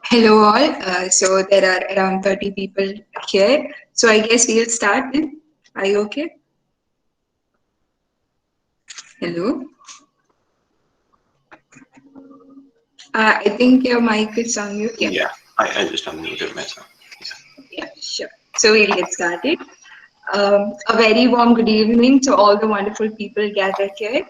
Hello all. So there are around 30 people here. So I guess we'll start then. Are you okay? Hello. I think your mic is on mute. Yeah. Yeah, I just unmuted myself. Yeah, sure. So we'll get started. A very warm good evening to all the wonderful people gathered here.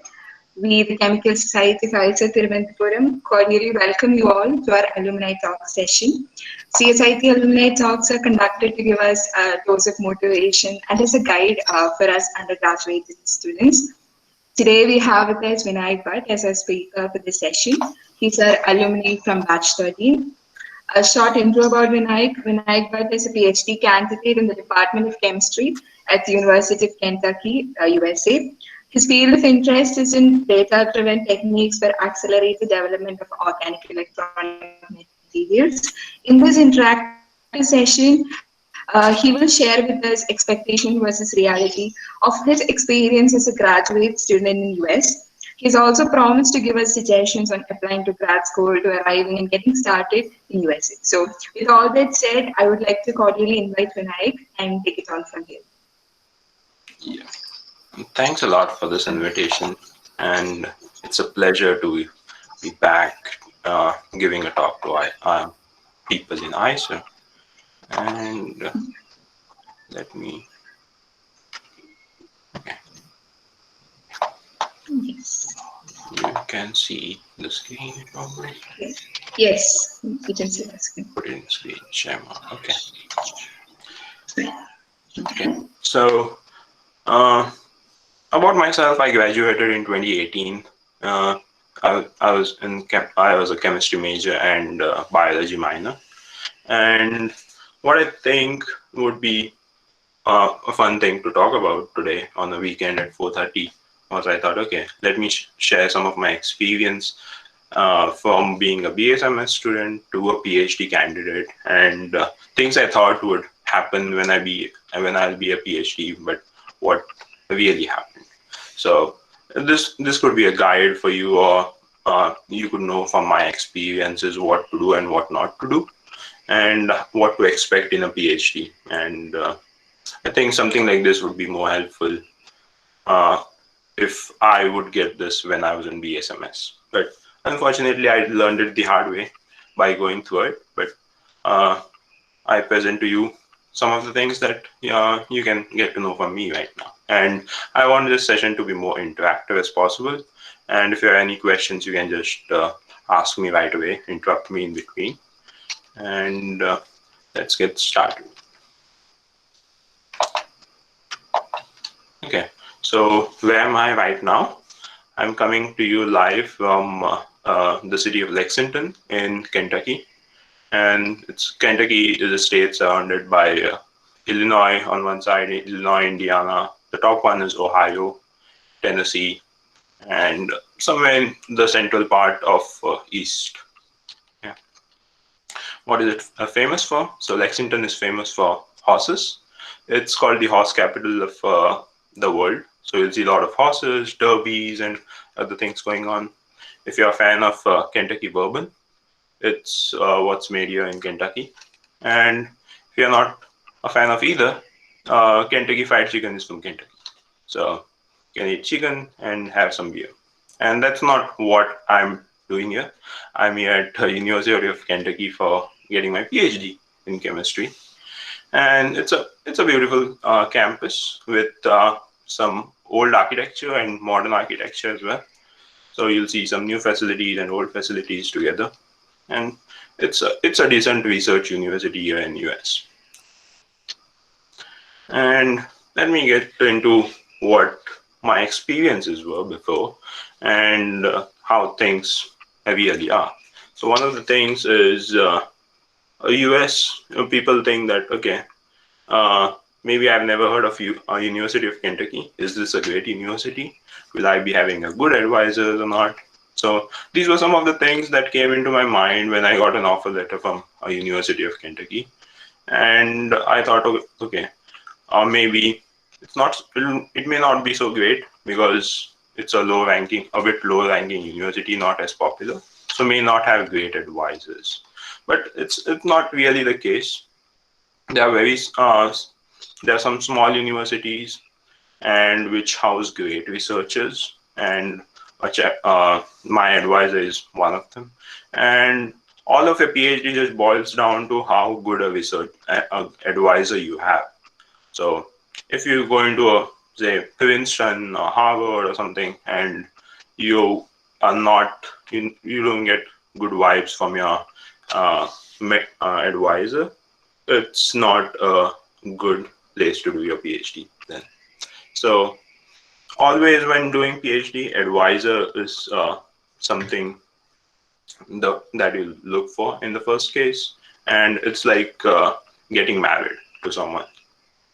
We, the Chemical Society of IISER TVM, cordially welcome you all to our Alumni Talk session. CSIT Alumni Talks are conducted to give us a dose of motivation and as a guide for us undergraduate students. Today we have with us Vinayak Bhat as our speaker for this session. He's our alumni from batch 13. A short intro about Vinayak. Vinayak Bhat is a PhD candidate in the Department of Chemistry at the University of Kentucky, USA. His field of interest is in data-driven techniques for accelerated development of organic electronic materials. In this interactive session, he will share with us expectation versus reality of his experience as a graduate student in the US. He's also promised to give us suggestions on applying to grad school, to arriving and getting started in USA. So with all that said, I would like to cordially invite Vinayak and take it on from here. Yeah. Thanks a lot for this invitation, and it's a pleasure to be back giving a talk to people in IISER. And let me. Okay. Yes. You can see the screen probably. Yes, you can see the screen. Put it in screen share. Okay. Okay. So, about myself, I graduated in 2018. I was a chemistry major and biology minor. And what I think would be a fun thing to talk about today on the weekend at 4:30 was I thought, okay, let me share some of my experience from being a BSMS student to a PhD candidate and things I thought would happen when I'll be a PhD, but what really happened. So this could be a guide for you, or you could know from my experiences what to do and what not to do, and what to expect in a PhD. And I think something like this would be more helpful if I would get this when I was in BSMS. But unfortunately, I learned it the hard way by going through it. But I present to you some of the things that you can get to know from me right now. And I want this session to be more interactive as possible. And if you have any questions, you can just ask me right away, interrupt me in between. And let's get started. Okay, so where am I right now? I'm coming to you live from the city of Lexington in Kentucky. And Kentucky is a state surrounded by Illinois on one side, Illinois, Indiana. The top one is Ohio, Tennessee, and somewhere in the central part of East. Yeah. What is it famous for? So Lexington is famous for horses. It's called the horse capital of the world. So you'll see a lot of horses, derbies, and other things going on. If you're a fan of Kentucky bourbon, it's what's made here in Kentucky. And if you're not a fan of either, Kentucky Fried Chicken is from Kentucky. So you can eat chicken and have some beer. And that's not what I'm doing here. I'm here at the University of Kentucky for getting my PhD in chemistry. And it's a beautiful campus with some old architecture and modern architecture as well. So you'll see some new facilities and old facilities together. And it's a decent research university here in US. And let me get into what my experiences were before and how things really are. So one of the things is US people think that, okay, maybe I've never heard of University of Kentucky. Is this a great university? Will I be having a good advisors or not? So these were some of the things that came into my mind when I got an offer letter from a University of Kentucky. And I thought, okay, maybe it may not be so great because it's a a bit low ranking university, not as popular, so may not have great advisors. But it's not really the case. There are there are some small universities and which house great researchers, and my advisor is one of them. And all of a PhD just boils down to how good a advisor you have. So if you go into a, say, Princeton or Harvard or something, and you are not, you don't get good vibes from your uh, advisor, it's not a good place to do your PhD then. So always when doing PhD, advisor is something that you look for in the first case, and it's like getting married to someone,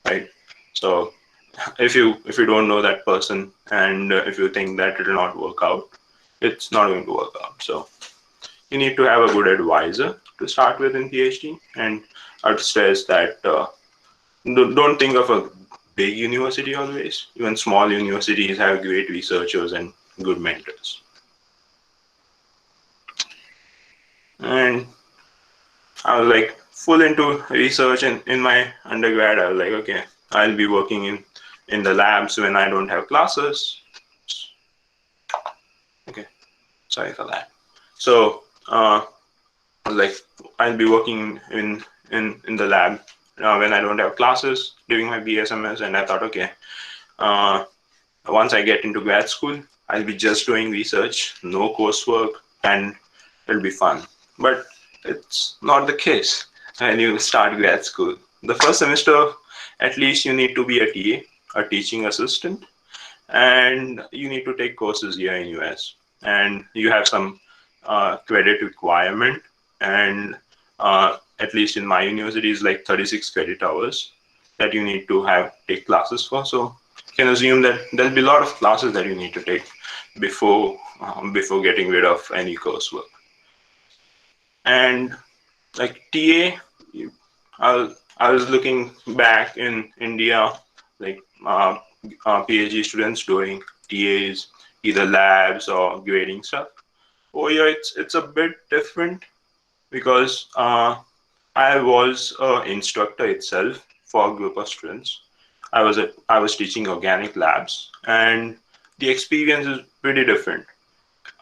right? So if you don't know that person, and if you think that it will not work out, it's not going to work out. So you need to have a good advisor to start with in PhD, and I'd stress that don't think of a big university always. Even small universities have great researchers and good mentors. And I was like full into research, and in my undergrad I was like, okay, I'll be working in the labs when I don't have classes. Okay, sorry for that. So like I'll be working in the lab when I don't have classes during my BSMS, and I thought, okay, uh, once I get into grad school, I'll be just doing research, no coursework, and it'll be fun. But it's not the case when you start grad school. The first semester, at least you need to be a TA, a teaching assistant, and you need to take courses here in US. And you have some credit requirement, and at least in my university is like 36 credit hours that you need to have take classes for. So you can assume that there'll be a lot of classes that you need to take before getting rid of any coursework. And like TA, I was looking back in India, like PhD students doing TAs, either labs or grading stuff. Oh yeah, it's a bit different because I was an instructor itself for a group of students. I was teaching organic labs, and the experience is pretty different.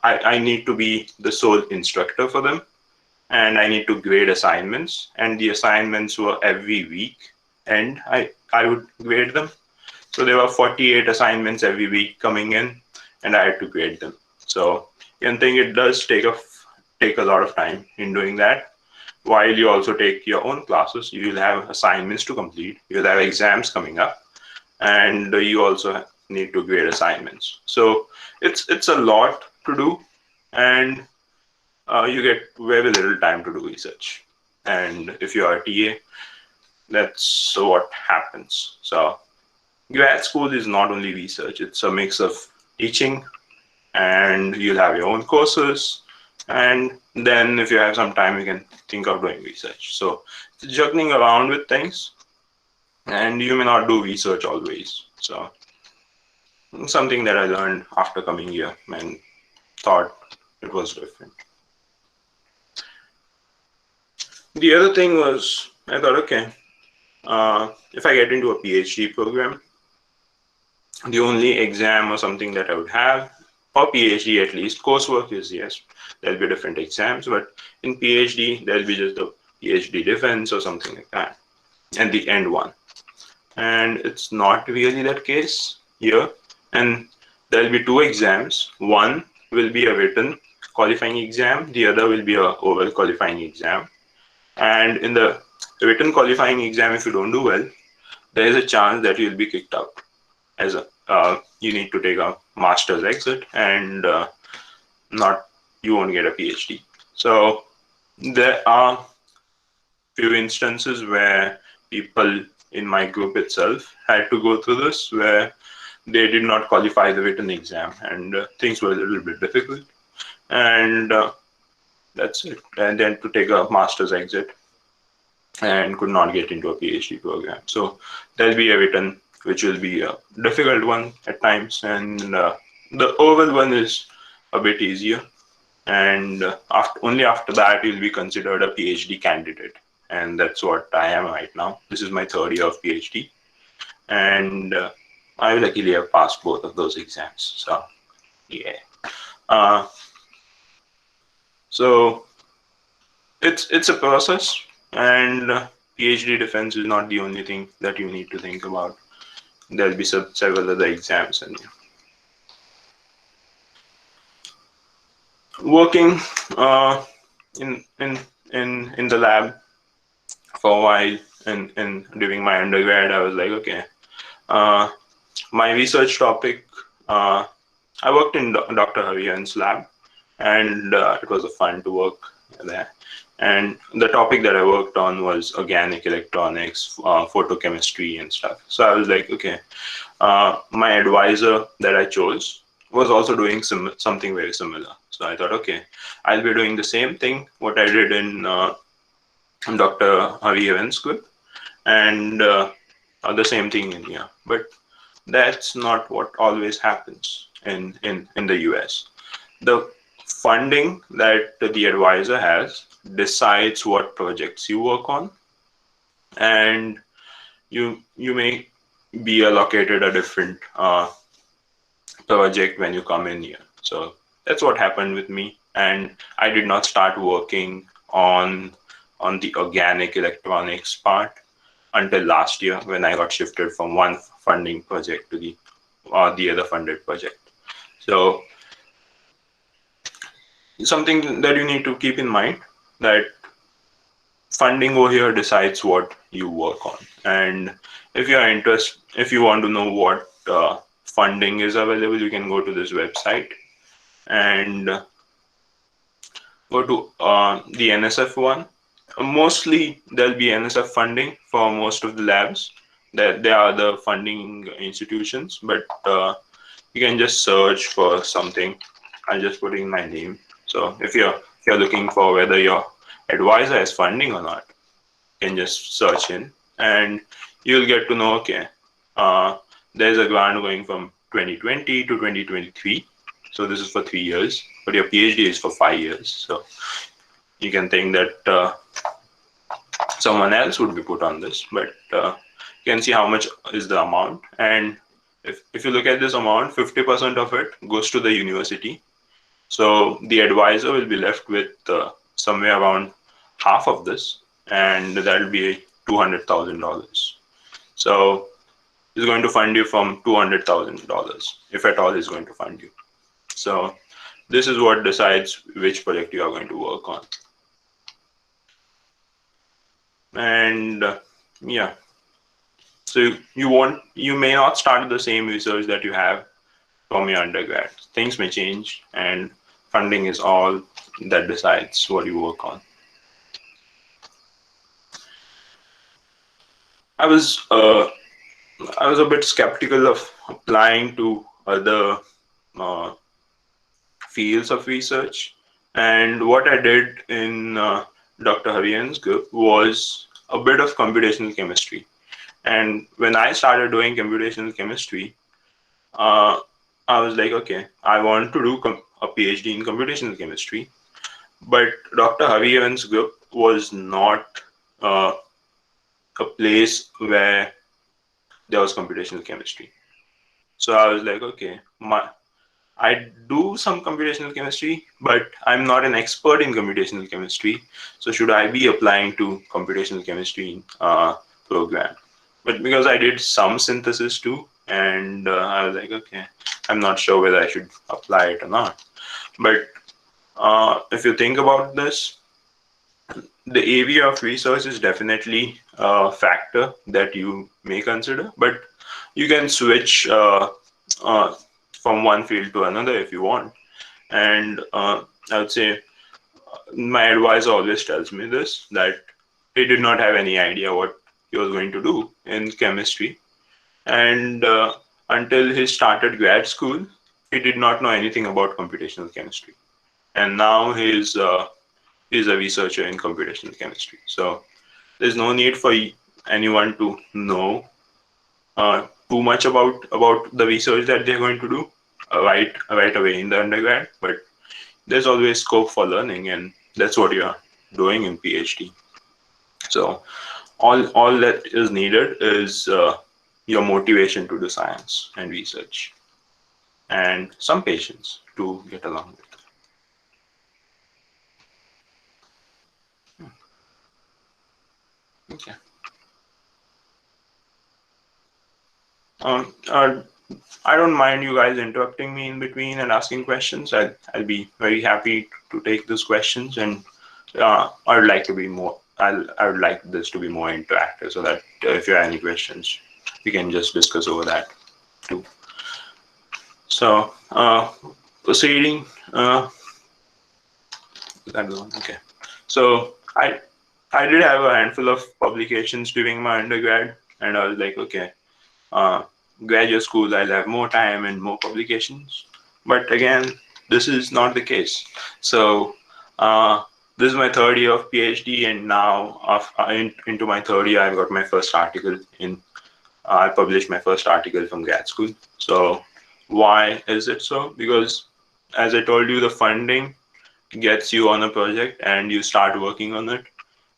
I need to be the sole instructor for them, and I need to grade assignments, and the assignments were every week, and I would grade them. So there were 48 assignments every week coming in, and I had to grade them. So you can think it does take a lot of time in doing that. While you also take your own classes, you will have assignments to complete, you'll have exams coming up, and you also need to grade assignments. So it's a lot to do, and you get very little time to do research. And if you are a TA, that's what happens. So grad school is not only research, it's a mix of teaching, and you'll have your own courses, and then if you have some time you can think of doing research. So it's juggling around with things, and you may not do research always. So something that I learned after coming here and thought it was different. The other thing was, I thought, okay, if I get into a PhD program, the only exam or something that I would have, or PhD at least, coursework is yes, there'll be different exams, but in PhD, there'll be just the PhD defense or something like that, and the end one. And it's not really that case here. And there'll be two exams. One will be a written qualifying exam, the other will be a oral qualifying exam. And in the written qualifying exam, if you don't do well, there is a chance that you'll be kicked out. As a you need to take a master's exit, and not you won't get a PhD. So there are few instances where people in my group itself had to go through this, where they did not qualify the written exam, and things were a little bit difficult, and that's it. And then to take a master's exit and could not get into a PhD program. So there'll be a written, which will be a difficult one at times, and The oval one is a bit easier, and only after that you'll be considered a PhD candidate, and that's what I am right now. This is my third year of PhD, and I luckily have passed both of those exams. So yeah, uh, so it's a process, and PhD defense is not the only thing that you need to think about. There'll be several other exams, and working uh, in the lab for a while. And during my undergrad, I was like, okay, uh, my research topic. I worked in Dr. Harian's lab, and it was fun to work there. And the topic that I worked on was organic electronics, photochemistry, and stuff. So I was like, okay, my advisor that I chose was also doing something very similar. So I thought, okay, I'll be doing the same thing what I did in Dr. Hari Evan's group, and the same thing in here. But that's not what always happens in the US. The funding that the advisor has decides what projects you work on, and you may be allocated a different project when you come in here. So that's what happened with me, and I did not start working on the organic electronics part until last year when I got shifted from one funding project to the other funded project. So something that you need to keep in mind, that funding over here decides what you work on. And if you want to know what funding is available, you can go to this website and go to the NSF one. Mostly there'll be NSF funding for most of the labs. There are the funding institutions, but you can just search for something. I'll just put in my name. So if you're looking for whether your advisor has funding or not, you can just search in, and you'll get to know, okay, uh, there's a grant going from 2020 to 2023. So this is for 3 years, but your PhD is for 5 years. So you can think that someone else would be put on this, but you can see how much is the amount. And if you look at this amount, 50% of it goes to the university. So the advisor will be left with somewhere around half of this, and that'll be $200,000. So he's going to fund you from $200,000, if at all he's going to fund you. So this is what decides which project you are going to work on. And yeah, so you may not start the same research that you have from your undergrad. Things may change, and funding is all that decides what you work on. I was a bit skeptical of applying to other uh, fields of research, and what I did in Dr. Harian's group was a bit of computational chemistry. And when I started doing computational chemistry, uh, I was like, okay, I want to do a PhD in computational chemistry, but Dr. Hari Evan's group was not uh, a place where there was computational chemistry. So I was like, okay, I do some computational chemistry, but I'm not an expert in computational chemistry. So should I be applying to computational chemistry program? But because I did some synthesis too, and I was like, okay, I'm not sure whether I should apply it or not. But if you think about this, the area of research is definitely a factor that you may consider, but you can switch uh, from one field to another if you want. And I would say my advisor always tells me this, that he did not have any idea what he was going to do in chemistry. And until he started grad school, he did not know anything about computational chemistry. And now he's a researcher in computational chemistry. So there's no need for anyone to know too much about the research that they're going to do. right away in the undergrad, but there's always scope for learning, and that's what you're doing in PhD. So all that is needed is your motivation to do science and research, and some patience to get along with. Okay. Um, uh, I don't mind you guys interrupting me in between and asking questions. I'll be very happy to take those questions, and I would like to be more. I would like this to be more interactive, so that if you have any questions, we can just discuss over that too. So, proceeding. Is that the one? Okay. So I did have a handful of publications during my undergrad, and I was like, okay, uh, graduate school, I'll have more time and more publications. But again, this is not the case. So this is my third year of PhD, and now into my third year, I've got my first article in. I published my first article from grad school. So why is it so? Because as I told you, the funding gets you on a project and you start working on it,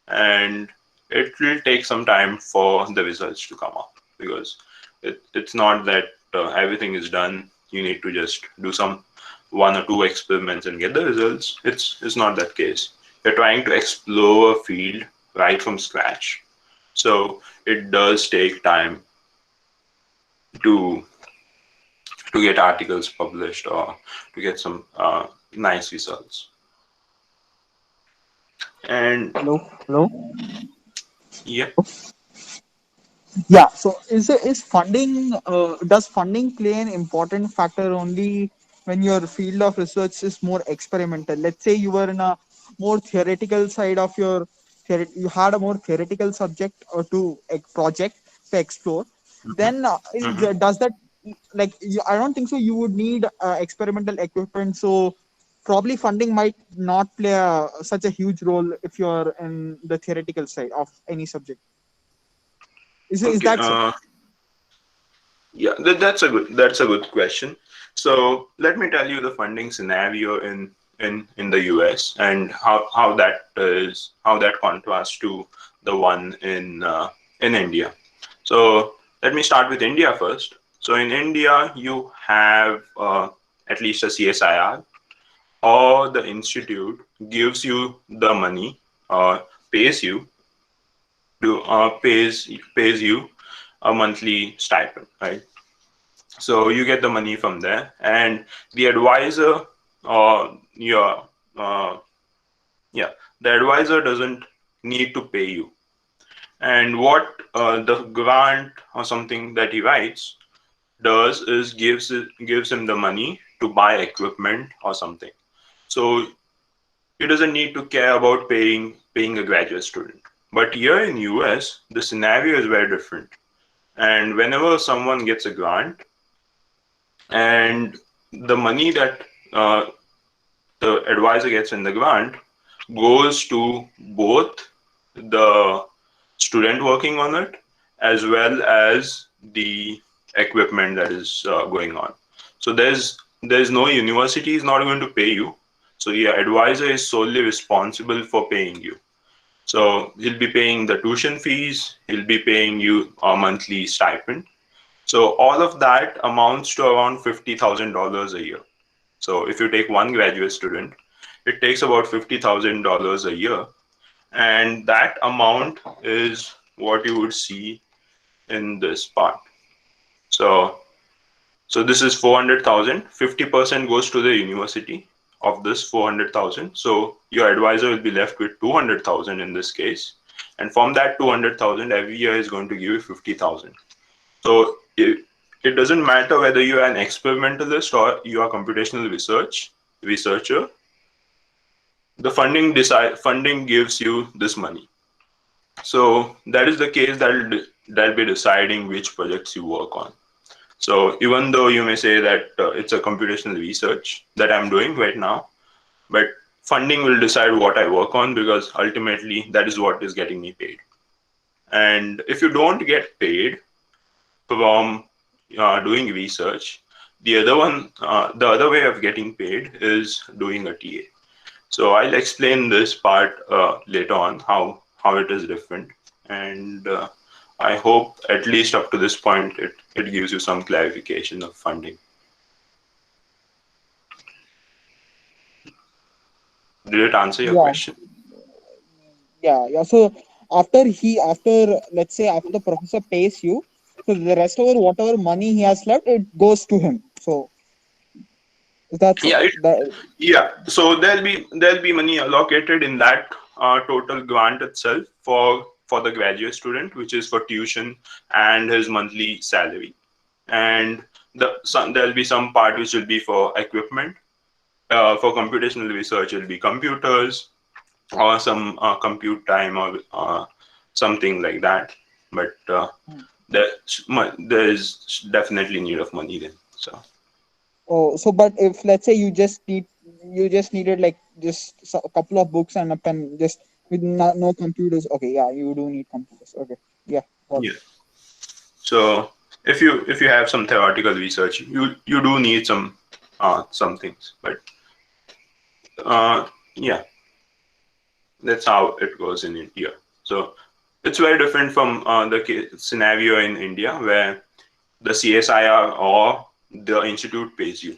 and it will take some time for the results to come up, because it's not that everything is done. You need to just do some one or two experiments and get the results. It's not that case. You're trying to explore a field right from scratch, so it does take time to get articles published or to get some nice results. And Hello. yeah. Yeah. So is funding does funding play an important factor only when your field of research is more experimental? Let's say you were in a more theoretical side of your you had a more theoretical subject or to a project to explore. Then Mhm. does that I don't think so. You would need experimental equipment. So probably funding might not play such a huge role if you're in the theoretical side of any subject. Is Okay. that so? Yeah, that's a good question. So let me tell you the funding scenario in the US, and how that contrasts to the one in India. So let me start with India first. So in India, you have at least a CSIR, or the institute gives you the money, or pays you to pays you a monthly stipend, right? So you get the money from there, and the advisor, or your yeah, the advisor doesn't need to pay you. And what the grant or something that he writes does is gives him the money to buy equipment or something. So he doesn't need to care about paying a graduate student. But here in US, the scenario is very different. And whenever someone gets a grant, and the money that uh, the advisor gets in the grant goes to both the student working on it, as well as the equipment that is going on. So there's no university is not going to pay you. So your advisor is solely responsible for paying you. So he'll be paying the tuition fees, he'll be paying you a monthly stipend. So all of that amounts to around $50,000 a year. So if you take one graduate student, it takes about $50,000 a year, and that amount is what you would see in this part. So this is 400,000. 50% goes to the university of this 400,000. So your advisor will be left with 200,000 in this case, and from that 200,000, every year is going to give you 50,000. So it doesn't matter whether you are an experimentalist or you are computational researcher. The funding gives you this money. So that is the case that'll be deciding which projects you work on. So even though you may say that it's a computational research that I'm doing right now, but funding will decide what I work on, because ultimately that is what is getting me paid. And if you don't get paid from doing research, The other way of getting paid is doing a TA. So I'll explain this part later on, how it is different, and I hope at least up to this point it gives you some clarification of funding. Did it answer your Yeah, question? yeah. So let's say after the professor pays you, so the rest of whatever money he has left, it goes to him. So that's Yeah, that. yeah. So there'll be money allocated in that total grant itself for the graduate student, which is for tuition and his monthly salary. And there'll be some part which will be for equipment. For computational research, it'll be computers or some compute time or something like that. But there's definitely need of money then. So Oh, so but if let's say you just needed like just a couple of books and a pen, just with no computers. Okay, yeah, you do need computers. Okay, yeah, got it. yeah. So if you have some theoretical research, you do need some things. But uh, yeah, that's how it goes in India. So it's very different from the scenario in India where the CSIR or the institute pays you.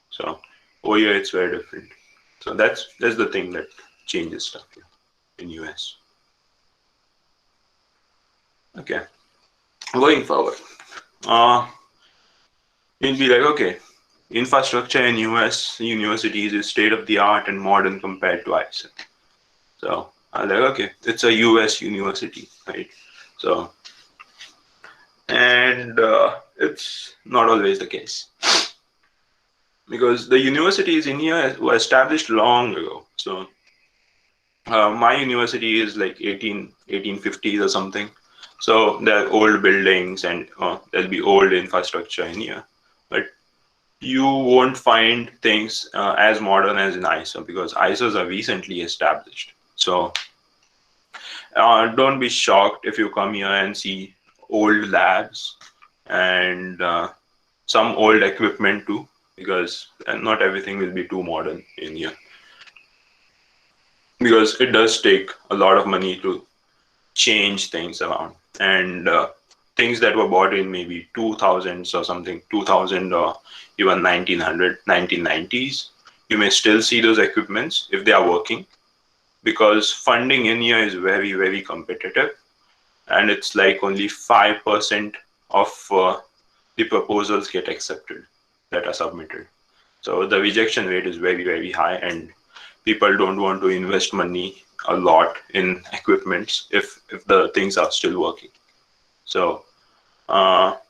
So over here it's very different. So that's the thing that changes stuff here in US. Okay, going forward, uh, you'll be like, okay, infrastructure in US universities is state of the art and modern compared to IISER. So I'm like, okay, it's a US university, right? So and it's not always the case because the universities in here were established long ago. So my university is like 1850s or something. So there are old buildings and there'll be old infrastructure in here. But you won't find things as modern as in IISER because IISERs are recently established. So don't be shocked if you come here and see old labs and some old equipment too, because not everything will be too modern in here. Because it does take a lot of money to change things around, and things that were bought in maybe 2000s or something, 2000 or even 1900, 1990s, you may still see those equipments if they are working, because funding in here is very, very competitive, and it's like only 5% of the proposals get accepted that are submitted. So the rejection rate is very, very high, and people don't want to invest money a lot in equipments if the things are still working. So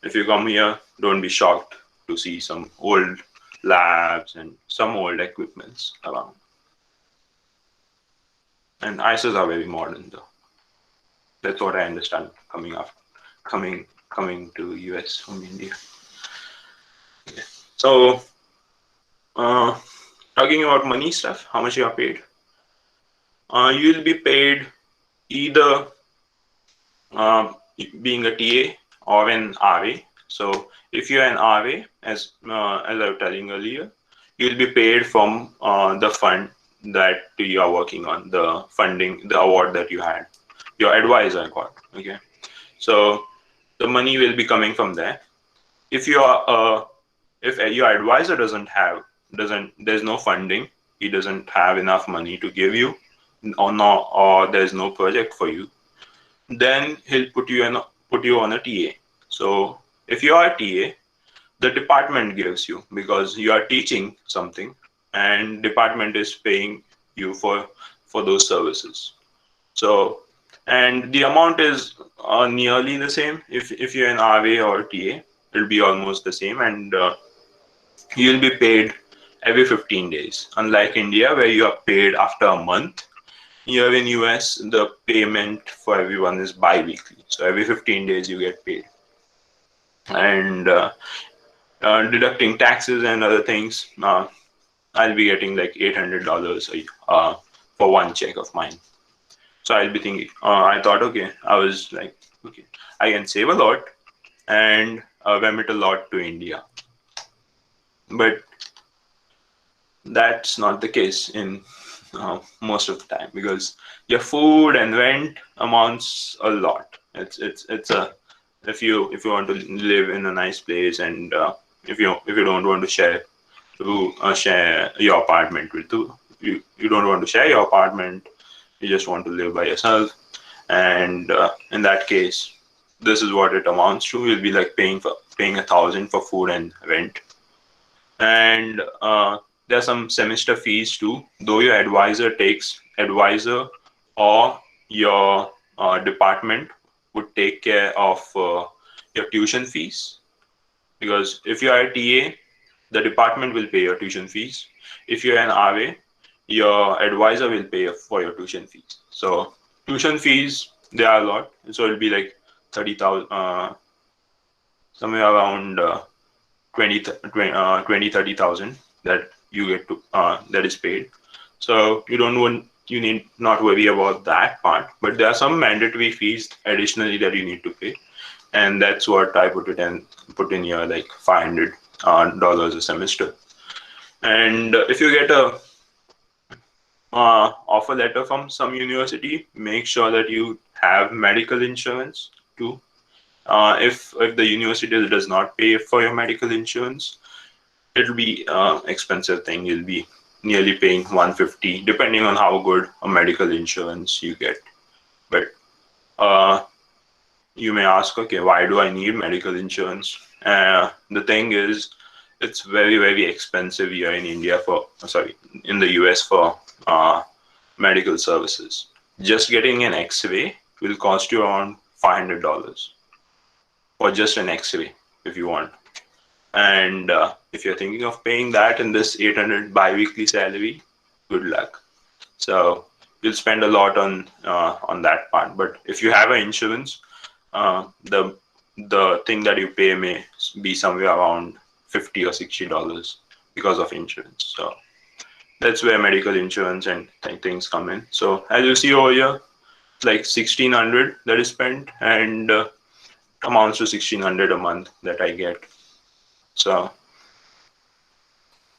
if you come here, don't be shocked to see some old labs and some old equipments around. And ISOs are very modern though. That's what I understand coming to US from India. Okay. So uh, talking about money stuff, how much you are paid? You'll be paid either uh, being a TA or an RA. So if you're an RA, as I was telling earlier, you'll be paid from the fund that you are working on, the funding, the award that you had, your advisor got. Okay, so the money will be coming from there. If you are if your advisor doesn't there's no funding, he doesn't have enough money to give you, or no, or there's no project for you, then he'll put you on a TA. So if you are a TA, the department gives you because you are teaching something, and department is paying you for those services. So and the amount is nearly the same. If you're an RA or TA, it'll be almost the same, and you'll be paid every 15 days. Unlike India, where you are paid after a month, here in US, the payment for everyone is bi-weekly. So every 15 days you get paid. And deducting taxes and other things, I'll be getting like $800 for one check of mine. So I'll be thinking, I thought, okay, I was like, okay, I can save a lot and remit a lot to India. But that's not the case in most of the time, because your food and rent amounts a lot. It's a, if you want to live in a nice place, and if you don't want to share your apartment with you don't want to share your apartment, you just want to live by yourself, and in that case, this is what it amounts to. You'll be like paying 1,000 for food and rent, and there are some semester fees too. Though your advisor or your department would take care of your tuition fees, because if you are a TA, the department will pay your tuition fees. If you're an RA, your advisor will pay for your tuition fees. So tuition fees, they are a lot. So it'll be like 30,000, somewhere around 30,000 that you get to that is paid. So you need not worry about that part. But there are some mandatory fees additionally that you need to pay, and that's what I put in here, like $500 a semester. And if you get a offer letter from some university, make sure that you have medical insurance too. If the university does not pay for your medical insurance, it'll be expensive thing. You'll be nearly paying 150, depending on how good a medical insurance you get. But you may ask, okay, why do I need medical insurance? The thing is, it's very, very expensive here in India in the US for medical services. Just getting an X-ray will cost you around $500 for just an X-ray if you want. And if you're thinking of paying that in this 800 bi-weekly salary, good luck. So you'll spend a lot on that part. But if you have an insurance, the thing that you pay may be somewhere around $50 or $60 because of insurance. So that's where medical insurance and things come in. So as you see over here, it's like 1,600 that is spent, and amounts to 1,600 a month that I get. So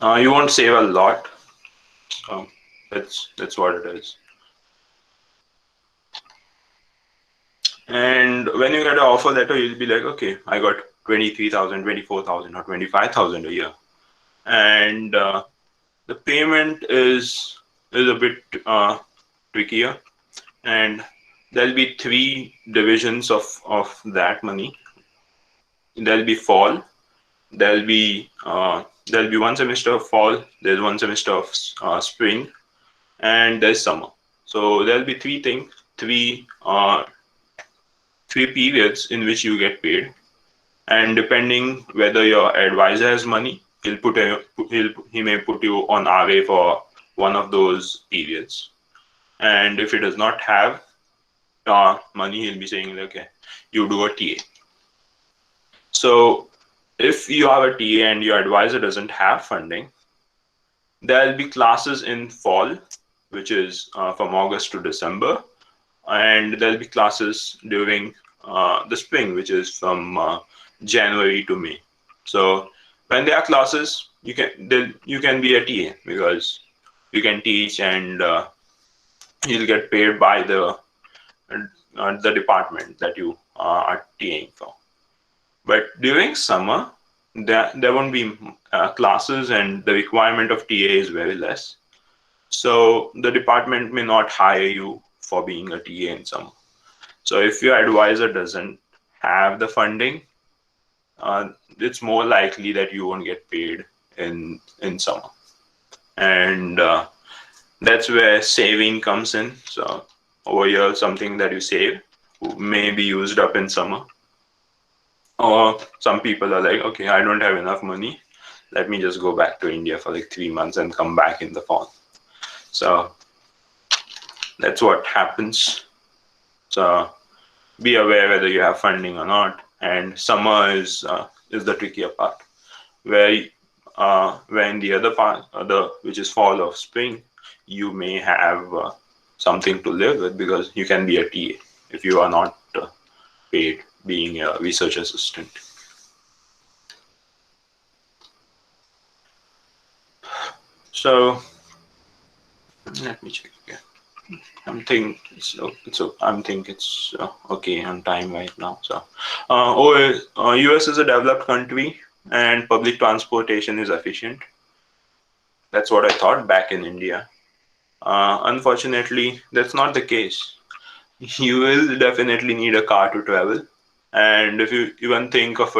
you won't save a lot. So that's what it is. And when you get an offer letter, you'll be like, okay, I got 23,000, 24,000, or 25,000 a year, and the payment is a bit trickier, and there'll be three divisions of that money. There'll be fall. There'll be one semester of fall. There's one semester of spring, and there's summer. So there'll be three periods in which you get paid, and depending whether your advisor has money, he may put you on RA for one of those periods, and if he does not have money, he'll be saying, okay, you do a TA. So if you have a TA and your advisor doesn't have funding, there'll be classes in fall, which is from August to December, and there'll be classes during the spring, which is from January to May. So when there are classes, you can be a TA, because you can teach, and you'll get paid by the department that you are TAing for. But during summer, there won't be classes, and the requirement of TA is very less. So the department may not hire you for being a TA in summer. So if your advisor doesn't have the funding, it's more likely that you won't get paid in summer. And that's where saving comes in. So over here, something that you save may be used up in summer. Or some people are like, okay, I don't have enough money. Let me just go back to India for like 3 months and come back in the fall. So that's what happens. So be aware whether you have funding or not. And summer is the trickier part, where when the other part, which is fall or spring, you may have something to live with, because you can be a TA if you are not paid being a research assistant. So let me check again. I'm think it's okay on time right now. So, US is a developed country and public transportation is efficient. That's what I thought back in India. Unfortunately, that's not the case. You will definitely need a car to travel. And if you even think of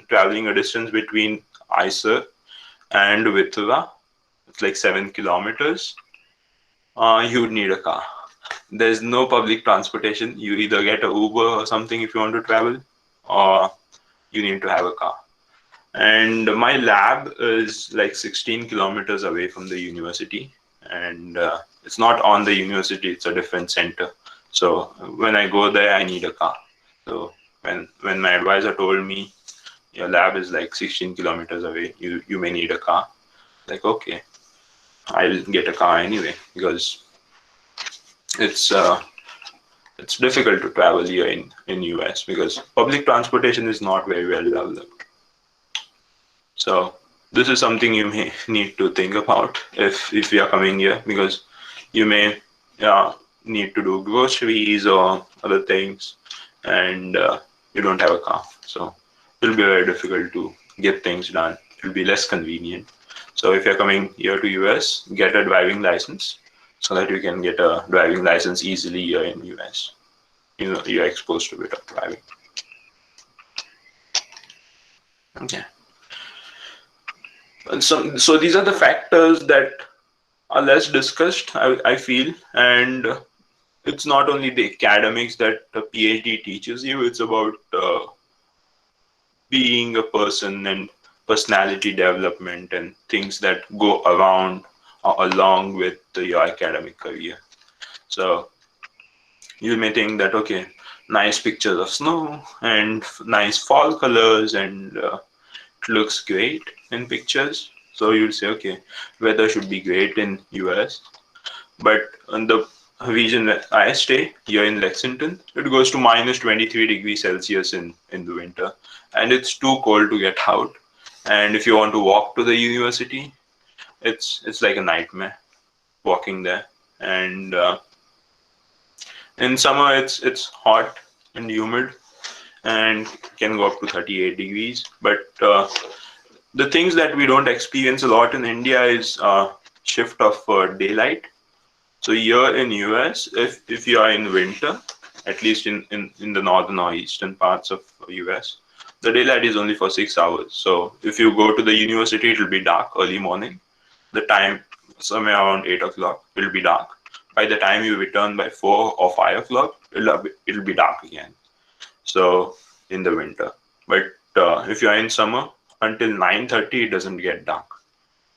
traveling a distance between IISER and Vithula, it's like 7 kilometers. You would need a car. There's no public transportation. You either get a Uber or something if you want to travel, or you need to have a car. And my lab is like 16 kilometers away from the university, and it's not on the university, it's a different center. So when I go there, I need a car. So when my advisor told me your lab is like 16 kilometers away, you may need a car, like okay, I'll get a car anyway because it's uh, it's difficult to travel here in US because public transportation is not very well developed. So this is something you may need to think about if you are coming here because you may need to do groceries or other things and you don't have a car. So it'll be very difficult to get things done. It'll be less convenient. So if you're coming here to US, get a driving license so that you can get a driving license easily here in US. You know, you're exposed to a bit of driving. Okay. And so these are the factors that are less discussed, I feel, and it's not only the academics that a PhD teaches you, it's about being a person and personality development and things that go around or along with your academic career. So you may think that, okay, nice pictures of snow and nice fall colors and it looks great in pictures. So you'll say, okay, weather should be great in US. But in the region that I stay, here in Lexington, it goes to minus 23 degrees Celsius in the winter. And it's too cold to get out. And if you want to walk to the university, it's like a nightmare walking there. And in summer, it's hot and humid and can go up to 38 degrees. But the things that we don't experience a lot in India is shift of daylight. So here in US, if you are in winter, at least in the northern or eastern parts of US, the daylight is only for 6 hours. So if you go to the university, it will be dark early morning. The time somewhere around 8 o'clock, it will be dark. By the time you return by 4 or 5 o'clock, it'll be dark again. So in the winter, but if you are in summer, until 9:30, it doesn't get dark.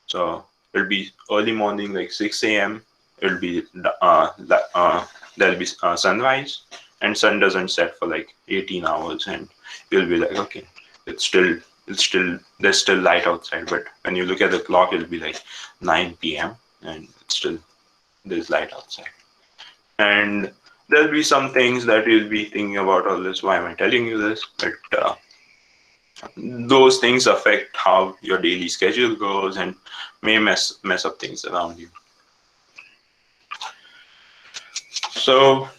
So it'll be early morning, like 6 a.m. It'll be there'll be sunrise, and sun doesn't set for like 18 hours, and you'll be like, okay, it's still there's still light outside. But when you look at the clock, it'll be like 9 p.m. and it's still there's light outside. And there'll be some things that you'll be thinking about all this. Why am I telling you this? But those things affect how your daily schedule goes and may mess up things around you. So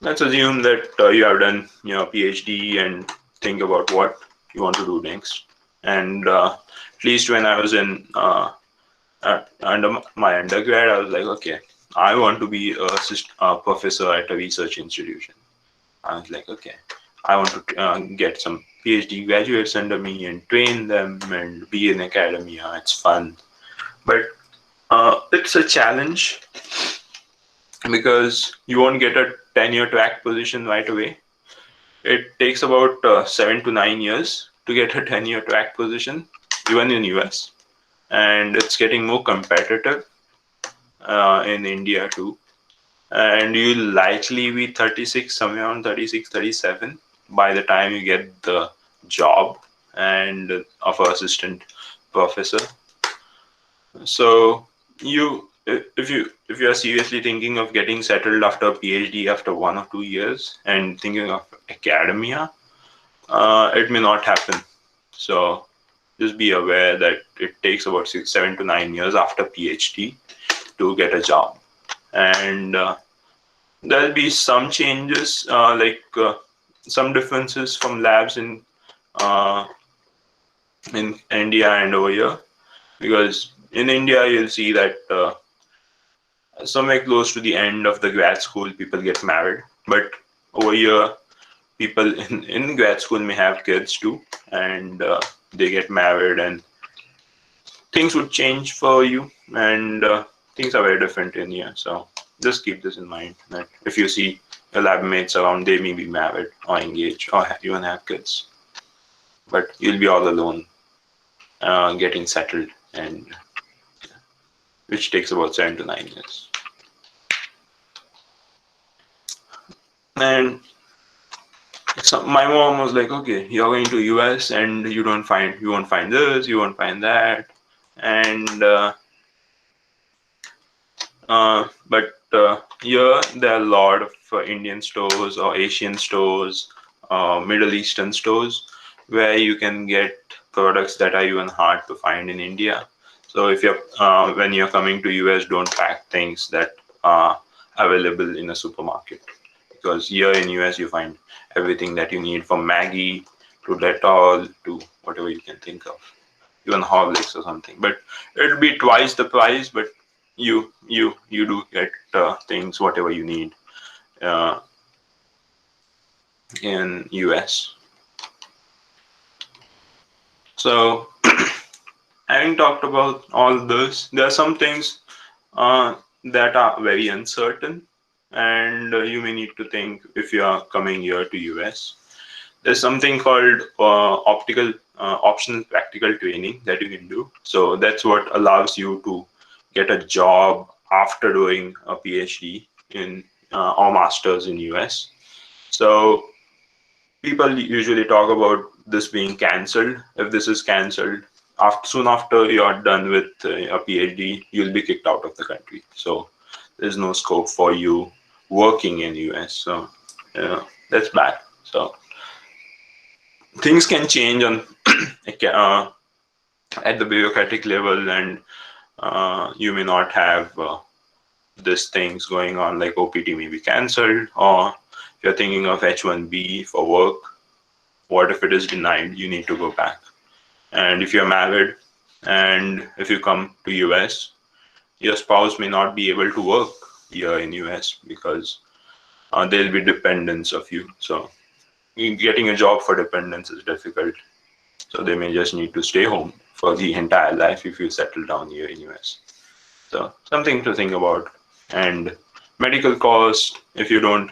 let's assume that you have done your PhD and think about what you want to do next. And at least when I was in under my undergrad, I was like, okay, I want to be a professor at a research institution. I was like, okay, I want to get some PhD graduates under me and train them and be in academia. It's fun. But it's a challenge because you won't get a tenure track position right away. It takes about 7 to 9 years to get a tenure track position, even in US. And it's getting more competitive in India too. And you'll likely be 36, somewhere around 36, 37 by the time you get the job and of an assistant professor. So if you are seriously thinking of getting settled after a PhD after 1 or 2 years and thinking of academia, it may not happen. So just be aware that it takes about 7 to 9 years after PhD to get a job. And there'll be some changes, some differences from labs uh, in India and over here, because in India you'll see that somewhere close to the end of the grad school people get married, but over here people in grad school may have kids too, and they get married, and things would change for you, and things are very different in here. So just keep this in mind, that if you see your lab mates around, they may be married or engaged or even have kids, but you'll be all alone, getting settled, and which takes about 7 to 9 years. And so my mom was like, okay, you're going to US and you won't find this, you won't find that. And here there are a lot of Indian stores or Asian stores, Middle Eastern stores, where you can get products that are even hard to find in India. So if you're when you're coming to US, don't pack things that are available in a supermarket, because here in US you find everything that you need, from Maggie to Dettol to whatever you can think of, even Horlicks or something. But it'll be twice the price, but you do get things whatever you need uh, in US. So having talked about all this, there are some things that are very uncertain, and you may need to think if you are coming here to US. There's something called optional practical training that you can do. So that's what allows you to get a job after doing a PhD in or masters in US. So people usually talk about this being cancelled. If this is cancelled, soon after you're done with a PhD, you'll be kicked out of the country. So there's no scope for you working in US. So that's bad. So things can change on at the bureaucratic level, and you may not have these things going on, like OPT may be cancelled, or if you're thinking of H1B for work, what if it is denied? You need to go back. And if you're married and if you come to US, your spouse may not be able to work here in US because they'll be dependents of you. So getting a job for dependents is difficult. So they may just need to stay home for the entire life if you settle down here in US. So something to think about. And medical cost, if you're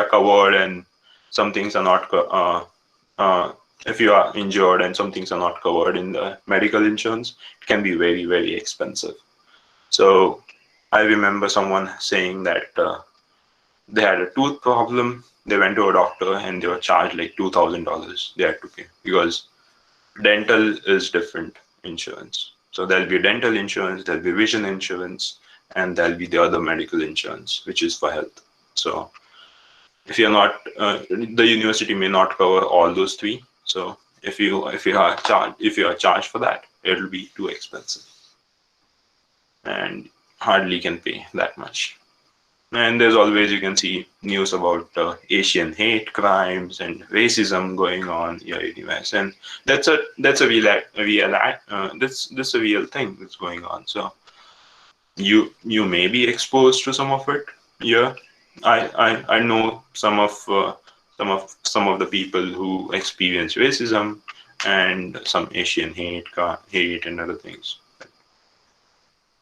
covered and some things are not, if you are injured and some things are not covered in the medical insurance, it can be very, very expensive. So I remember someone saying that they had a tooth problem. They went to a doctor and they were charged like $2,000 they had to pay, because dental is different insurance. So there'll be dental insurance, there'll be vision insurance, and there'll be the other medical insurance, which is for health. So if you're not, the university may not cover all those three. So if you are charged for that, it'll be too expensive, and hardly can pay that much. And there's always, you can see news about Asian hate crimes and racism going on here in the US, and that's a real thing that's going on. So you may be exposed to some of it. Yeah, I know some of the people who experience racism and some Asian hate and other things.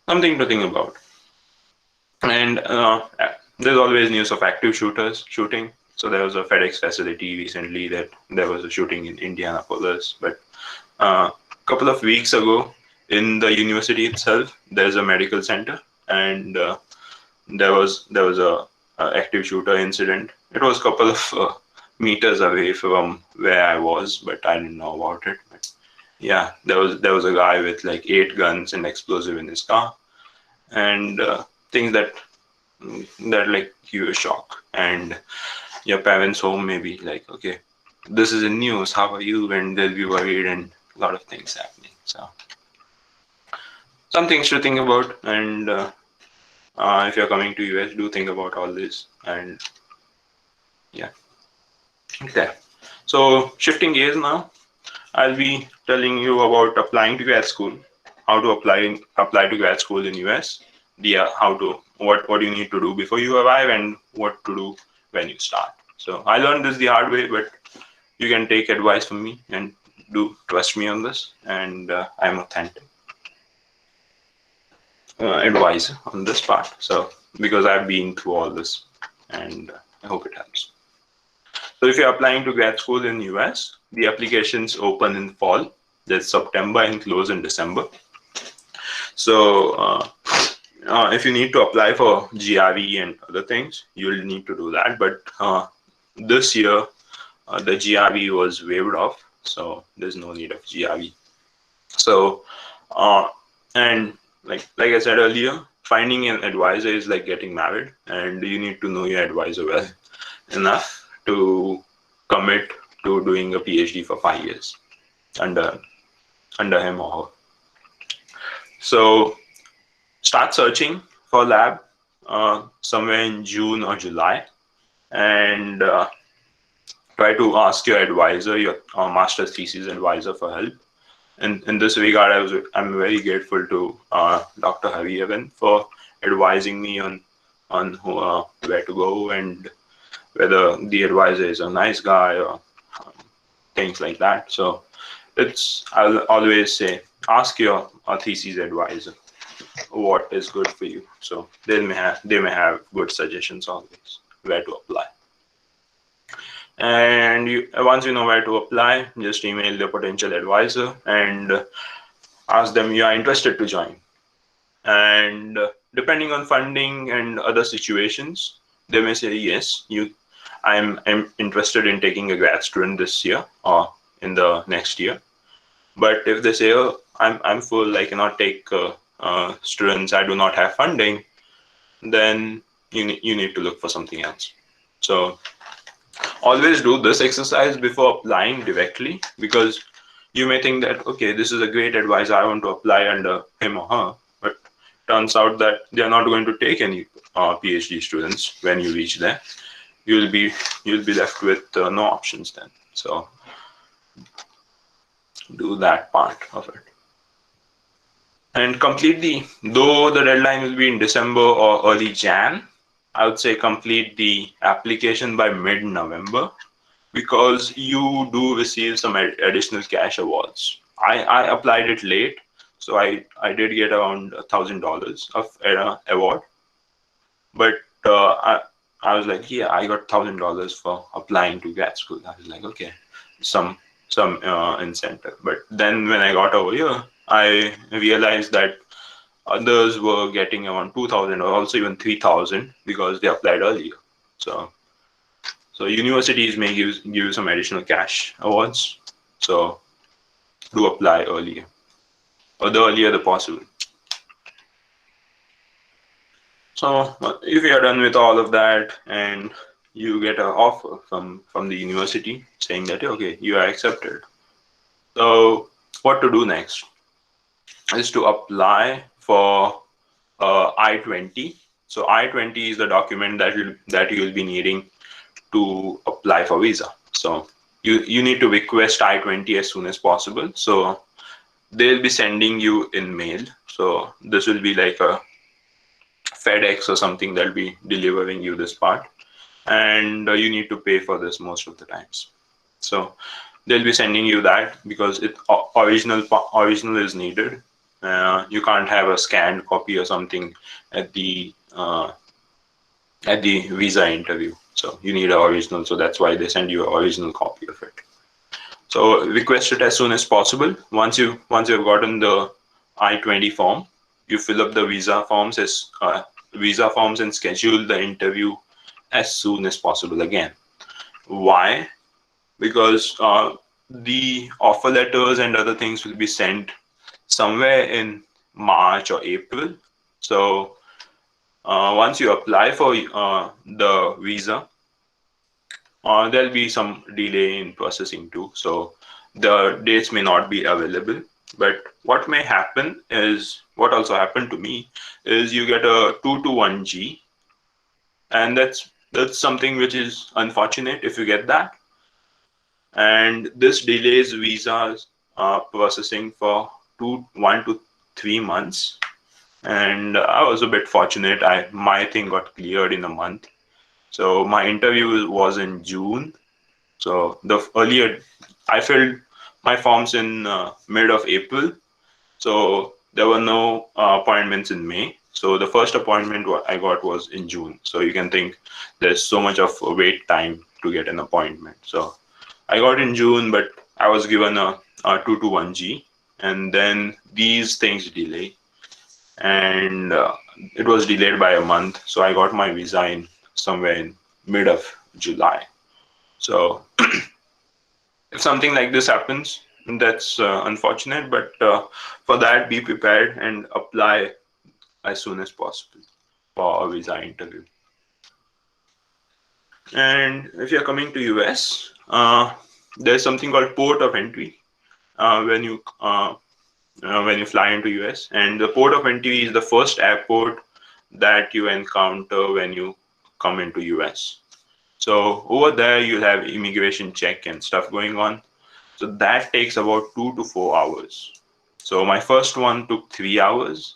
Something to think about. And there's always news of active shooters shooting. So there was a FedEx facility recently that there was a shooting in Indianapolis. But a couple of weeks ago, in the university itself, there's a medical center, and there was a active shooter incident. It was a couple of meters away from where I was, but I didn't know about it. But yeah, there was a guy with like 8 guns and explosive in his car, and things that like give you a shock. And your parents home may be like, okay, this is in news, how are you? And they'll be worried, and a lot of things happening. So some things to think about, and if you're coming to US, do think about all this. And yeah, okay. So shifting gears now, I'll be telling you about applying to grad school, how to apply to grad school in US, how to what you need to do before you arrive, and what to do when you start. So I learned this the hard way, but you can take advice from me and do trust me on this. And I'm authentic advisor on this part. So because I've been through all this, and I hope it helps. So if you're applying to grad school in US, the applications open in fall. That's September and close in December. So if you need to apply for GRE and other things, you'll need to do that. But this year, the GRE was waived off, so there's no need of GRE. So and like I said earlier, finding an advisor is like getting married, and you need to know your advisor well enough to commit to doing a PhD for 5 years under him or her. So start searching for lab somewhere in June or July, and try to ask your advisor, your master's thesis advisor, for help. In this regard, I'm very grateful to Dr. Hari Evan for advising me on where to go and whether the advisor is a nice guy or things like that. So I'll always say, ask your thesis advisor what is good for you. So they may have good suggestions always where to apply. And once you know where to apply, just email the potential advisor and ask them you are interested to join. And depending on funding and other situations, they may say yes, I'm interested in taking a grad student this year or in the next year. But if they say, oh, I'm full, I cannot take students, I do not have funding, then you need to look for something else. So always do this exercise before applying directly, because you may think that, okay, this is a great advisor, I want to apply under him or her, but turns out that they are not going to take any PhD students when you reach there. You'll be left with no options then. So do that part of it. And though the deadline will be in December or early Jan, I would say complete the application by mid-November, because you do receive some additional cash awards. I applied it late, so I did get around $1,000 of award, but I was like, yeah, I got $1,000 for applying to grad school. I was like, okay, some incentive. But then when I got over here, I realized that others were getting around 2,000 or also even 3,000 because they applied earlier. So universities may give you some additional cash awards. So do apply earlier, or the earlier the possible. So if you are done with all of that and you get an offer from the university saying that, okay, you are accepted. So what to do next is to apply for I-20. So I-20 is the document that you will be needing to apply for visa. So you need to request I-20 as soon as possible. So they'll be sending you in mail. So this will be like a FedEx or something that'll be delivering you this part, and you need to pay for this most of the times. So they'll be sending you that because original is needed. You can't have a scanned copy or something at the visa interview. So you need an original. So that's why they send you an original copy of it. So request it as soon as possible. Once you've gotten the I-20 form, you fill up the visa forms and schedule the interview as soon as possible again. Why? Because the offer letters and other things will be sent somewhere in March or April. So once you apply for the visa, there'll be some delay in processing too. So the dates may not be available. But what may happen is, what also happened to me is you get a 2 to 1G, and that's something which is unfortunate if you get that. And this delays visas processing for 1 to 3 months. And I was a bit fortunate. My thing got cleared in a month. So my interview was in June. So the earlier I filled my forms in mid of April. So there were no appointments in May. So the first appointment I got was in June. So you can think there's so much of a wait time to get an appointment. So I got in June, but I was given a 2 to 1G, and then these things delay, and it was delayed by a month. So I got my visa in somewhere in mid of July. So if something like this happens, that's unfortunate, but for that, be prepared and apply as soon as possible for a visa interview. And if you're coming to US, there's something called port of entry when you fly into US, and the port of entry is the first airport that you encounter when you come into US. So over there, you'll have immigration check and stuff going on. So that takes about 2 to 4 hours. So my first one took 3 hours.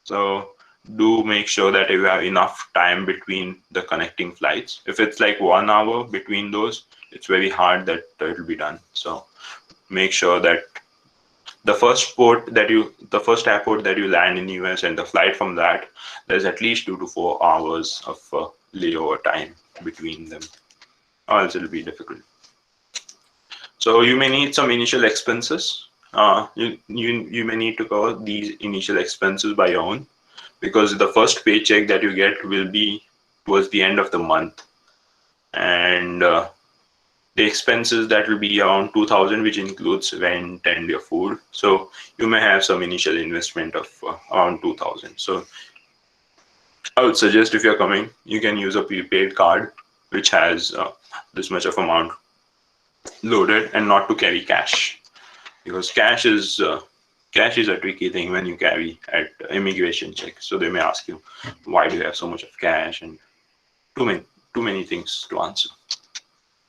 So do make sure that you have enough time between the connecting flights. If it's like 1 hour between those, it's very hard that it'll be done. So make sure that the first airport that you land in US and the flight from that, there's at least 2 to 4 hours of layover time between them, or else it'll be difficult. So you may need some initial expenses. You may need to cover these initial expenses by your own, because the first paycheck that you get will be towards the end of the month, and the expenses that will be around 2,000, which includes rent and your food. So you may have some initial investment of around 2,000. So I would suggest, if you're coming, you can use a prepaid card which has this much of amount loaded, and not to carry cash, because cash is a tricky thing when you carry at immigration check. So they may ask you, why do you have so much of cash, and too many things to answer.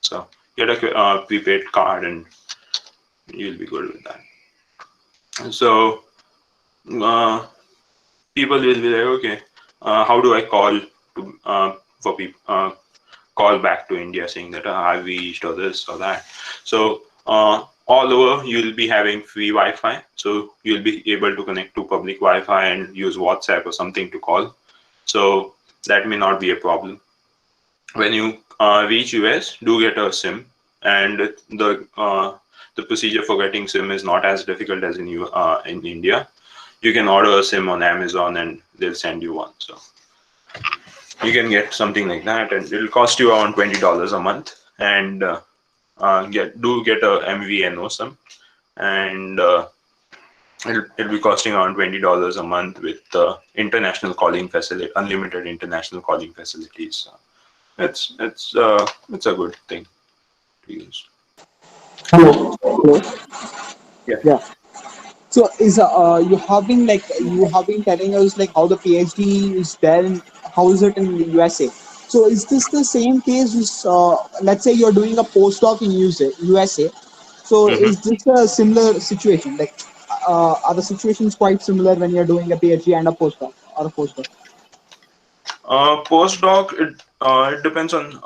So get a prepaid card and you'll be good with that. So people will be like, okay, how do I call to for people call back to India saying that I've reached or this or that. So all over you'll be having free Wi-Fi. So you'll be able to connect to public Wi-Fi and use WhatsApp or something to call. So that may not be a problem. When you reach US, do get a SIM, and the procedure for getting SIM is not as difficult as in India. You can order a SIM on Amazon and they'll send you one. So you can get something like that, and it'll cost you around $20 a month, and get a MVNO SIM, and it'll be costing around $20 a month with international calling facility, unlimited international calling facilities. It's a good thing to use. Hello. Hello. Yeah. Yeah. So is you have been telling us like how the PhD is there and how is it in the USA. So is this the same case? Let's say you're doing a postdoc in USA. So Mm-hmm. is this a similar situation? Like, are the situations quite similar when you're doing a PhD and a postdoc or a postdoc? Postdoc, it depends on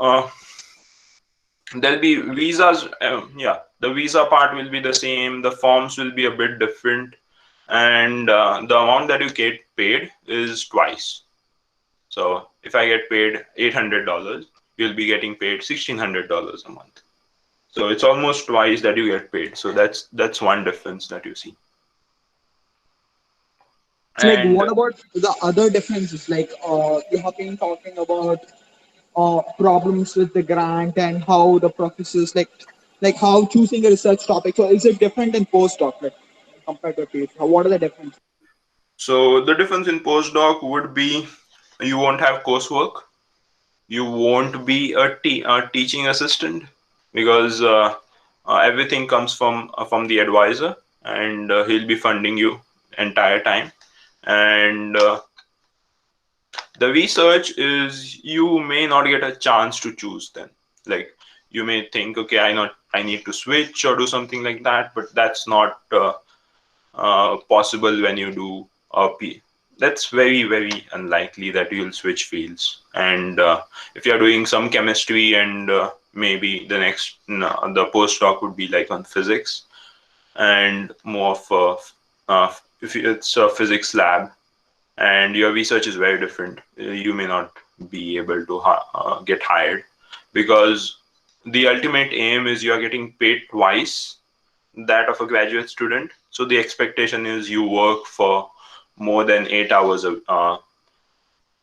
there'll be visas. Yeah, the visa part will be the same. The forms will be a bit different, and the amount that you get paid is twice. So if I get paid $800, you'll be getting paid $1,600 a month. So it's almost twice that you get paid. So that's one difference that you see. So like, And what about the other differences? Like, you have been talking about problems with the grant and how the professors like how choosing a research topic. So is it different in postdoc like compared to PhD? What are the differences? so the difference in postdoc would be, you won't have coursework. You won't be a teaching assistant, because everything comes from the advisor, and he'll be funding you entire time. And the research is, you may not get a chance to choose then. Like, you may think, okay, I need to switch or do something like that, but that's not possible when you do a P. That's very, very unlikely that you'll switch fields. And if you're doing some chemistry, and maybe the next the postdoc would be like on physics, and more of if it's a physics lab, and your research is very different, you may not be able to get hired, because the ultimate aim is you are getting paid twice that of a graduate student. So the expectation is you work for more than 8 hours of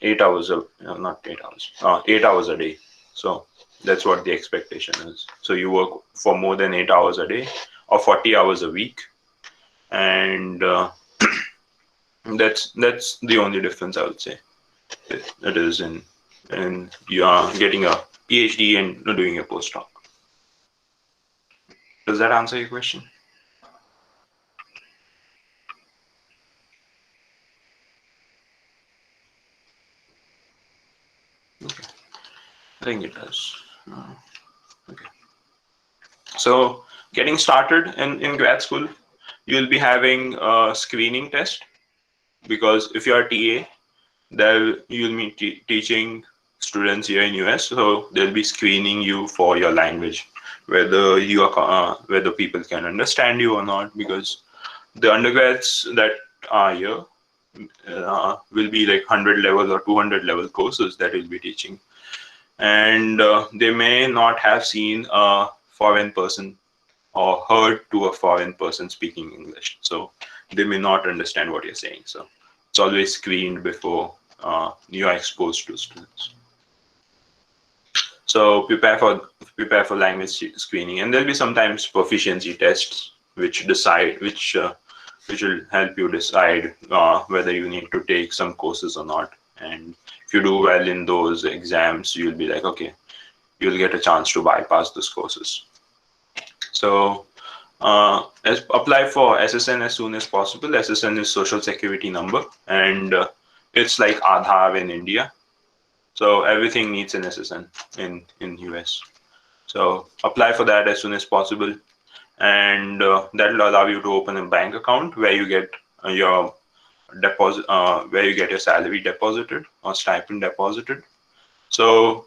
8 hours of not 8 hours 8 hours a day. So that's what the expectation is. So you work for more than 8 hours a day or 40 hours a week, and that's the only difference, I would say. It is in you are getting a PhD and doing a postdoc. Does that answer your question? Okay, I think it does. Okay. So getting started in grad school, you'll be having a screening test, because if you're a TA, there you'll be teaching students here in US, so they'll be screening you for your language, whether you are whether people can understand you or not, because the undergrads that are here will be like 100 level or 200 level courses that we'll be teaching, and they may not have seen a foreign person or heard to a foreign person speaking English, so they may not understand what you're saying. So it's always screened before you are exposed to students. So prepare for language screening, and there'll be sometimes proficiency tests which decide which will help you decide whether you need to take some courses or not. And if you do well in those exams, you'll be like, okay, you'll get a chance to bypass those courses. So apply for SSN as soon as possible. SSN is Social Security number, and it's like Aadhaar in India. So everything needs an SSN in US. So apply for that as soon as possible, and that'll allow you to open a bank account where you get your deposit, where you get your salary deposited or stipend deposited. So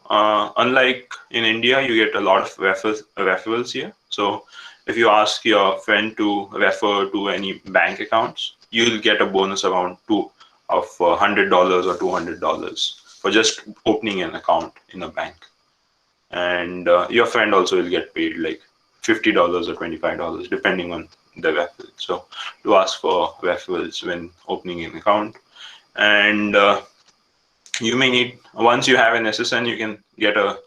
unlike in India, you get a lot of referrals here. So if you ask your friend to refer to any bank accounts, you'll get a bonus around of $100 or $200 for just opening an account in a bank. And your friend also will get paid like $50 or $25 depending on the referral. So to ask for referrals when opening an account. And you may need, once you have an SSN, you can get a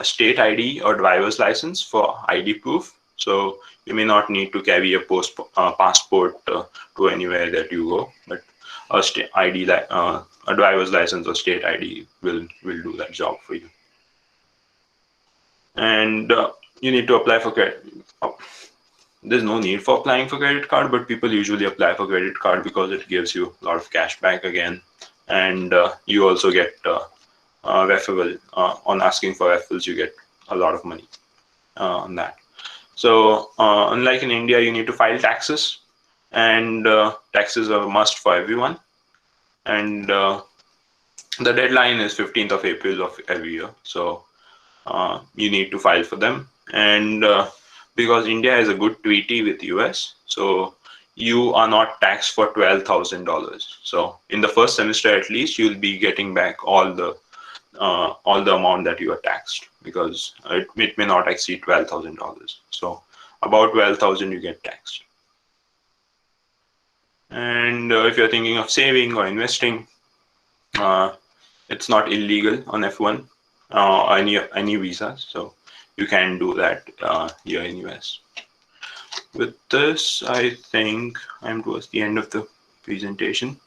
state ID or driver's license for ID proof. So you may not need to carry a passport to anywhere that you go, but a state ID, a driver's license or state ID will do that job for you. And you need to apply for credit. There's no need for applying for credit card, but people usually apply for credit card because it gives you a lot of cash back again, and you also get referral on asking for referrals. You get a lot of money on that. So unlike in India, you need to file taxes, and taxes are a must for everyone. And the deadline is 15th of April of every year. So you need to file for them. And because India has a good treaty with US, so you are not taxed for $12,000. So in the first semester, at least, you'll be getting back all the amount that you are taxed, because it may not exceed $12,000. So about 12,000 you get taxed. And if you're thinking of saving or investing, it's not illegal on F1 any visas, so you can do that here in US. With this, I think I'm towards the end of the presentation,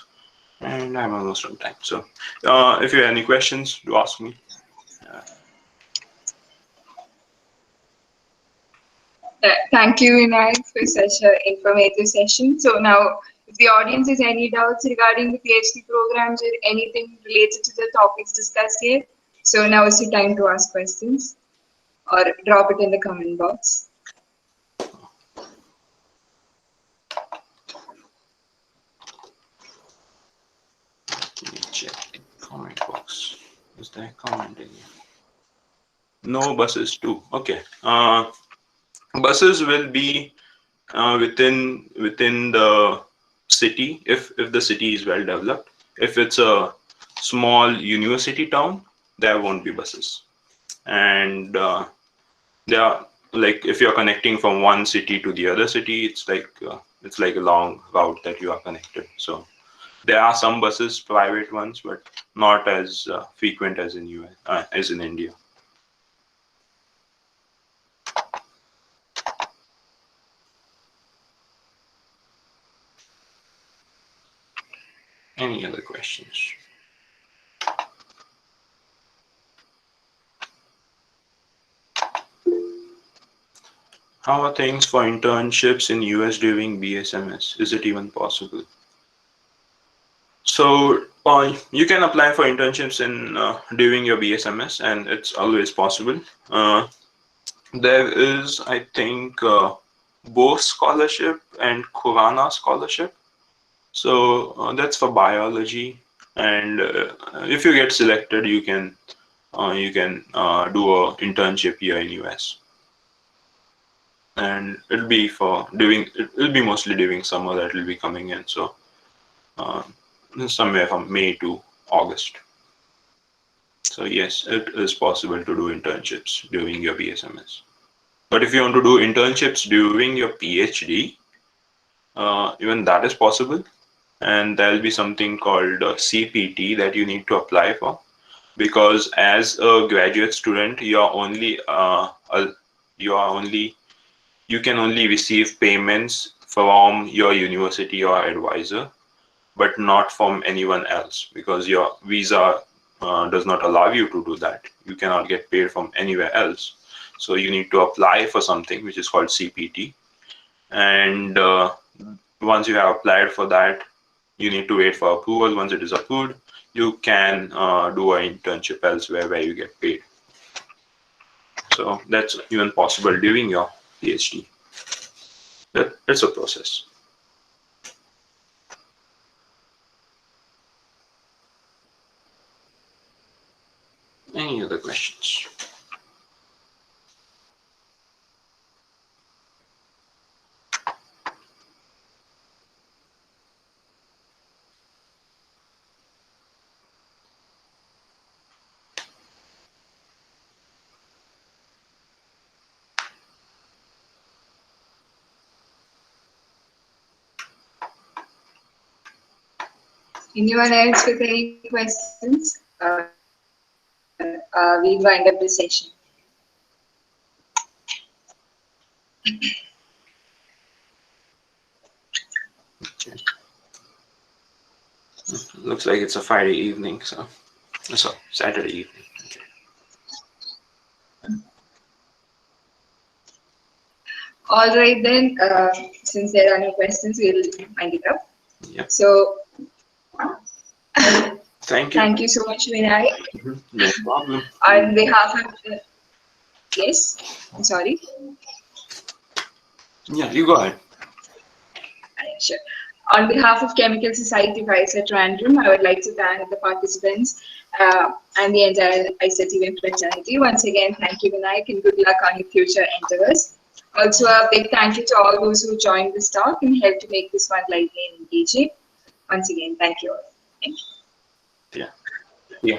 and I'm almost on time. So if you have any questions, do ask me. Thank you, Vinayak, for such an informative session. So now, if the audience has any doubts regarding the PhD programs or anything related to the topics discussed here, so now is the time to ask questions or drop it in the comment box. Let me check the comment box. Is there a comment in here? No buses too. Okay. Buses will be within the city if the city is well developed. If it's a small university town, there won't be buses. And they are like if you're connecting from one city to the other city, it's like a long route that you are connected. So there are some buses, private ones, but not as frequent as in US, as in India. Any other questions? How are things for internships in US during BSMS? Is it even possible? So you can apply for internships in during your BSMS, and it's always possible. There is, I think, Bose scholarship and Khurana scholarship. So that's for biology, and if you get selected, you can do a internship here in US, and it'll be mostly during summer that will be coming in. So somewhere from May to August. So yes, it is possible to do internships during your BSMS. But if you want to do internships during your PhD, even that is possible. And there'll be something called CPT that you need to apply for. Because as a graduate student, you can only receive payments from your university or advisor, but not from anyone else, because your visa does not allow you to do that. You cannot get paid from anywhere else. So you need to apply for something which is called CPT. And once you have applied for that, you need to wait for approval. Once it is approved, you can do an internship elsewhere where you get paid. So that's even possible during your PhD. It's a process. Any other questions? Anyone else with any questions? We'll wind up the session. Okay. Looks like it's a Friday evening, so Saturday evening. Okay. All right then, since there are no questions, we'll wind it up. Yeah. So, Thank you. Thank you so much, Vinayak. No problem. On behalf of yes, I'm sorry. Yeah, you go ahead. Sure. On behalf of Chemical Society of IISER TVM, I would like to thank the participants and the entire IISER TVM fraternity. Once again, thank you, Vinayak, and good luck on your future endeavors. Also, a big thank you to all those who joined this talk and helped to make this one lively and engaging. Once again, thank you all. Thank you. Yeah.